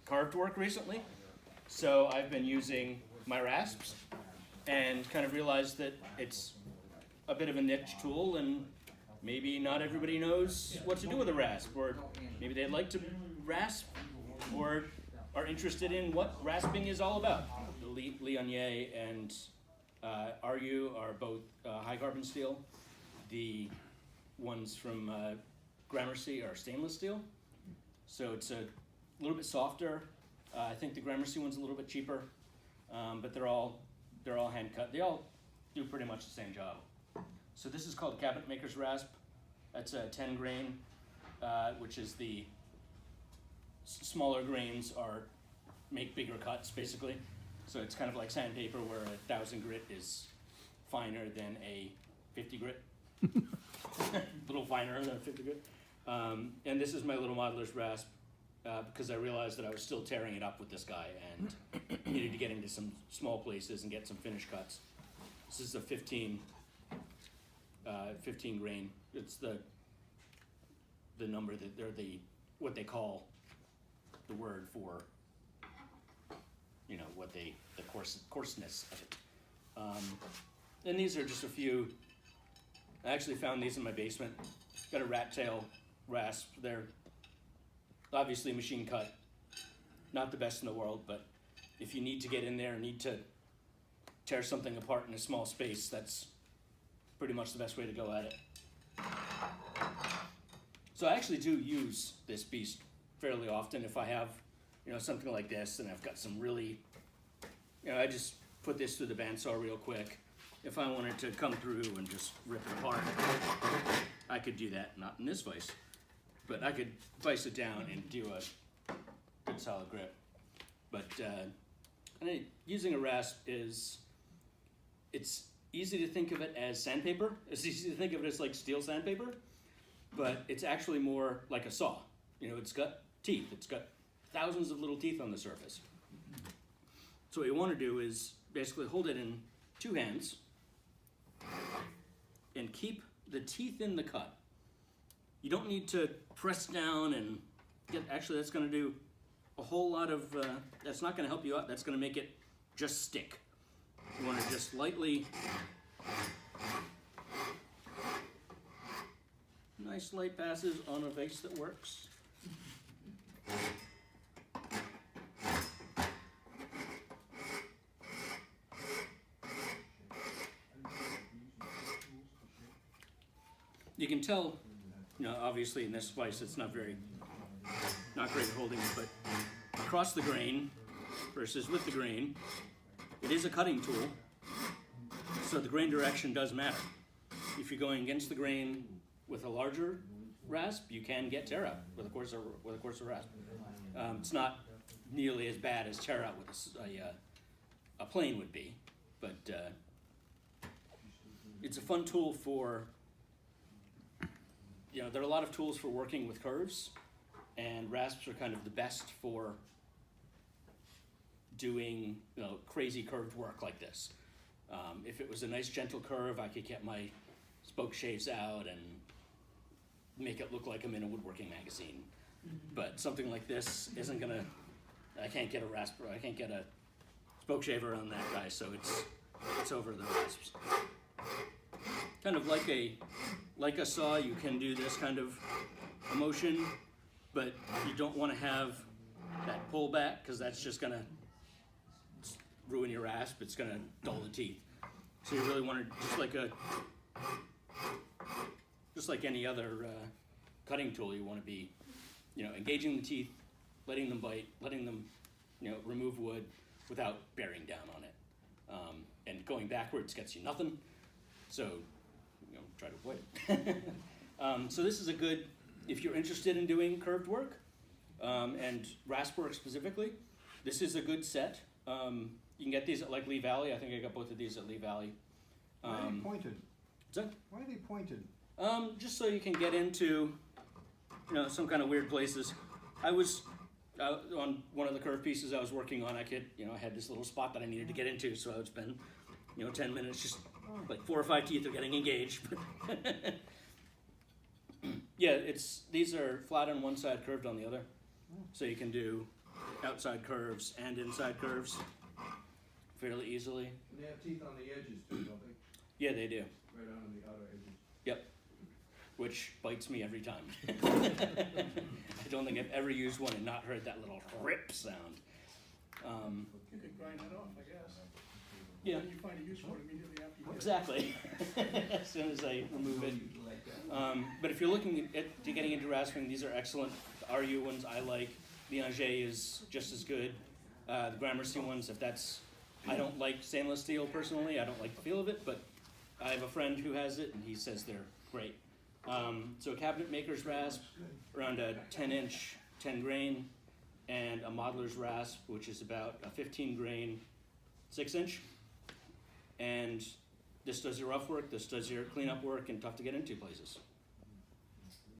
carved work recently. So I've been using my rasps and kind of realized that it's a bit of a niche tool, and maybe not everybody knows what to do with a rasp, or maybe they'd like to rasp or are interested in what rasping is all about. Leonnier and RU are both high carbon steel. The ones from Gramercy are stainless steel. So it's a little bit softer. I think the Gramercy one's a little bit cheaper, but they're all hand cut. They all do pretty much the same job. So this is called a cabinet maker's rasp. That's a 10 grain, which is the smaller grains make bigger cuts basically. So it's kind of like sandpaper, where 1,000 grit is finer than a 50 grit. A little finer than a 50 grit. And this is my little modeler's rasp, because I realized that I was still tearing it up with this guy and needed to get into some small places and get some finish cuts. This is a 15 grain. It's the number that they're what they call the word for, what the coarseness of it. And these are just a few. I actually found these in my basement. Got a rat tail rasp. They're obviously machine cut. Not the best in the world, but if you need to get in there and need to tear something apart in a small space, that's pretty much the best way to go at it. So I actually do use this beast fairly often. If I have, something like this, and I've got some really, I just put this through the bandsaw real quick. If I wanted to come through and just rip it apart, I could do that. Not in this vise, but I could vise it down and do a good solid grip. But using a rasp it's easy to think of it as sandpaper. It's easy to think of it as like steel sandpaper, but it's actually more like a saw. It's got teeth. It's got thousands of little teeth on the surface. So what you want to do is basically hold it in two hands and keep the teeth in the cut. You don't need to press down and actually that's going to do a whole lot of, that's not going to help you out. That's going to make it just stick. You want to just lightly, nice light passes on a vase that works. You can tell, obviously in this vise it's not great holding, but across the grain versus with the grain, it is a cutting tool, so the grain direction does matter. If you're going against the grain with a larger rasp, you can get tear out with a coarser rasp. It's not nearly as bad as tear out with a plane would be, but it's a fun tool for. There are a lot of tools for working with curves, and rasps are kind of the best for doing crazy curved work like this. If it was a nice gentle curve, I could get my spoke shaves out and make it look like I'm in a woodworking magazine. But something like this isn't gonna. I can't get a spoke shaver on that guy, so it's over the rasps. Kind of like a saw, you can do this kind of a motion, but you don't want to have that pull back, because that's just going to ruin your rasp. It's going to dull the teeth. So you really want to, just like any other cutting tool, you want to be, engaging the teeth, letting them bite, letting them, remove wood without bearing down on it. And going backwards gets you nothing. So try to avoid it. So this is a good, if you're interested in doing curved work, and rasp work specifically, this is a good set. You can get these at like Lee Valley. I think I got both of these at Lee Valley. Why are they pointed? What's that? Why are they pointed? Just so you can get into, some kind of weird places. I was on one of the curved pieces I was working on. I had this little spot that I needed to get into, so I would spend, 10 minutes just. Like 4 or 5 teeth are getting engaged. Yeah, these are flat on one side, curved on the other. So you can do outside curves and inside curves fairly easily. And they have teeth on the edges too, don't they? Yeah, they do. Right on the outer edges. Yep. Which bites me every time. I don't think I've ever used one and not heard that little rip sound. You could grind that off, I guess. Yeah, Then you find a use for it immediately after you get it. exactly. As soon as I remove it. But if you're looking at getting into rasping, these are excellent. The RU ones I like. The Angers is just as good. The Gramercy ones, if that's, I don't like stainless steel personally. I don't like the feel of it, but I have a friend who has it and he says they're great. So a cabinet maker's rasp, around a 10-inch, 10 grain, and a modeler's rasp, which is about a 15 grain, 6-inch. And this does your rough work, this does your cleanup work, and tough to get into places.